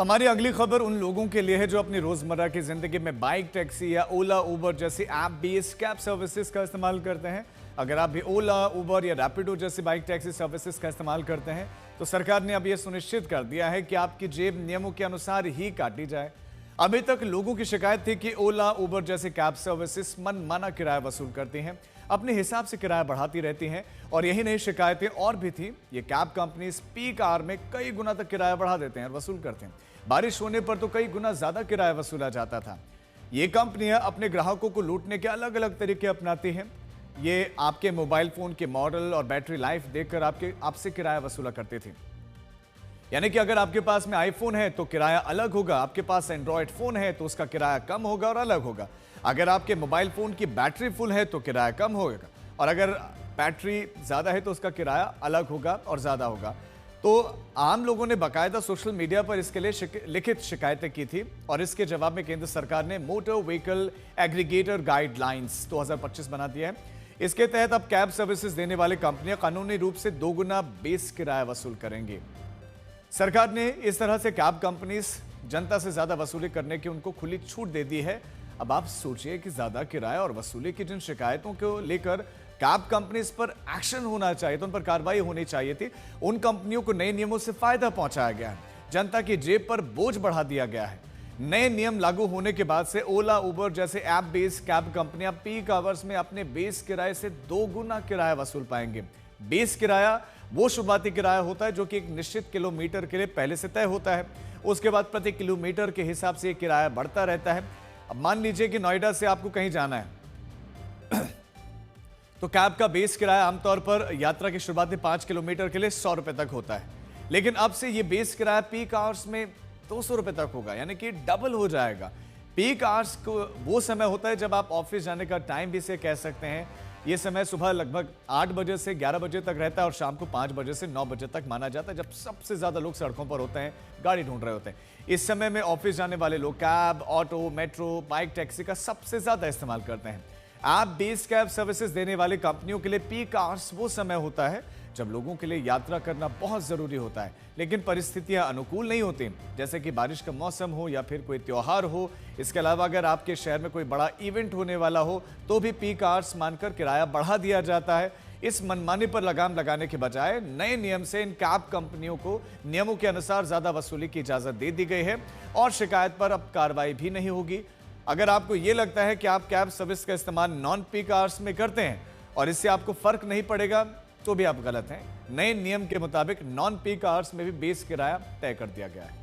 हमारी अगली खबर उन लोगों के लिए है जो अपनी रोजमर्रा की जिंदगी में बाइक, टैक्सी या ओला, उबर जैसी ऐप बेस्ड कैब सर्विसेज का इस्तेमाल करते हैं। अगर आप भी ओला, उबर या रैपिडो जैसी बाइक टैक्सी सर्विसेज का इस्तेमाल करते हैं तो सरकार ने अब यह सुनिश्चित कर दिया है कि आपकी जेब नियमों के अनुसार ही काटी जाए। अभी तक लोगों की शिकायत थी कि ओला, उबर जैसी कैब सर्विसेज मनमाना किराया वसूल करती हैं, अपने हिसाब से किराया बढ़ाती रहती हैं और यही नहीं, शिकायतें और भी थी। ये कैब कंपनीज पीक आवर में कई गुना तक किराया बढ़ा देते हैं और वसूल करते हैं। बारिश होने पर तो कई गुना ज्यादा किराया वसूला जाता था। ये कंपनियां अपने ग्राहकों को लूटने के अलग अलग तरीके अपनाती हैं। ये आपके मोबाइल फोन के मॉडल और बैटरी लाइफ देखकर आपसे किराया वसूला करती थी। यानी कि अगर आपके पास में आईफोन है तो किराया अलग होगा, आपके पास एंड्रॉयड फोन है तो उसका किराया कम होगा और अलग होगा। अगर आपके मोबाइल फोन की बैटरी फुल है तो किराया कम होगा और अगर बैटरी ज्यादा है तो उसका किराया अलग होगा और ज्यादा होगा। तो आम लोगों ने बाकायदा सोशल मीडिया पर इसके लिए लिखित शिकायतें की थी और इसके जवाब में केंद्र सरकार ने मोटर व्हीकल एग्रीगेटर गाइडलाइंस 2025 बना दिया है। इसके तहत अब कैब सर्विसेज देने वाली कंपनियां कानूनी रूप से 2 गुना बेस किराया वसूल करेंगी। सरकार ने इस तरह से कैब कंपनीज जनता से ज्यादा वसूली करने की उनको खुली छूट दे दी है। अब आप सोचिए कि ज्यादा किराया और वसूली की जिन शिकायतों को लेकर कैब कंपनीज पर एक्शन होना चाहिए, तो उन पर कार्रवाई होनी चाहिए थी, उन कंपनियों को नए नियमों से फायदा पहुंचाया गया है। जनता की जेब पर बोझ बढ़ा दिया गया है। नए नियम लागू होने के बाद से ओला, उबर जैसे ऐप बेस्ड कैब कंपनियां पीक आवर्स में अपने बेस किराए से 2 गुना किराया वसूल पाएंगे। बेस किराया वो शुरुआती किराया होता है जो कि एक निश्चित किलोमीटर के लिए पहले से तय होता है। उसके बाद प्रति किलोमीटर के हिसाब से किराया बढ़ता रहता है। अब मान लीजिए कि नोएडा से आपको कहीं जाना है तो कैब का बेस किराया आमतौर पर यात्रा की शुरुआती 5 किलोमीटर के लिए 100 रुपए तक होता है, लेकिन अब से ये बेस किराया पीक आवर्स में 200 रुपए तक होगा, यानी कि डबल हो जाएगा। पीक आवर्स को वो समय होता है जब आप ऑफिस जाने का टाइम भी से कह सकते हैं। ये समय सुबह लगभग 8 बजे से 11 बजे तक रहता है और शाम को 5 बजे से 9 बजे तक माना जाता है, जब सबसे ज्यादा लोग सड़कों पर होते हैं, गाड़ी ढूंढ रहे होते हैं। इस समय में ऑफिस जाने वाले लोग cab, auto, metro, bike, taxi का सबसे ज्यादा इस्तेमाल करते हैं। ऐप बेस्ड कैब सर्विसेज देने वाली कंपनियों के लिए पीक आवर्स वो समय होता है जब लोगों के लिए यात्रा करना बहुत जरूरी होता है, लेकिन परिस्थितियां अनुकूल नहीं होती, जैसे कि बारिश का मौसम हो या फिर कोई त्योहार हो। इसके अलावा अगर आपके शहर में कोई बड़ा इवेंट होने वाला हो तो भी पीक आवर्स मानकर किराया बढ़ा दिया जाता है। इस मनमानी पर लगाम लगाने के बजाय नए नियम से इन कैब कंपनियों को नियमों के अनुसार ज्यादा वसूली की इजाजत दे दी गई है और शिकायत पर अब कार्रवाई भी नहीं होगी। अगर आपको यह लगता है कि आप कैब सर्विस का इस्तेमाल नॉन पीक आवर्स में करते हैं और इससे आपको फर्क नहीं पड़ेगा तो भी आप गलत हैं। नए नियम के मुताबिक नॉन पीक आवर्स में भी बेस किराया तय कर दिया गया है।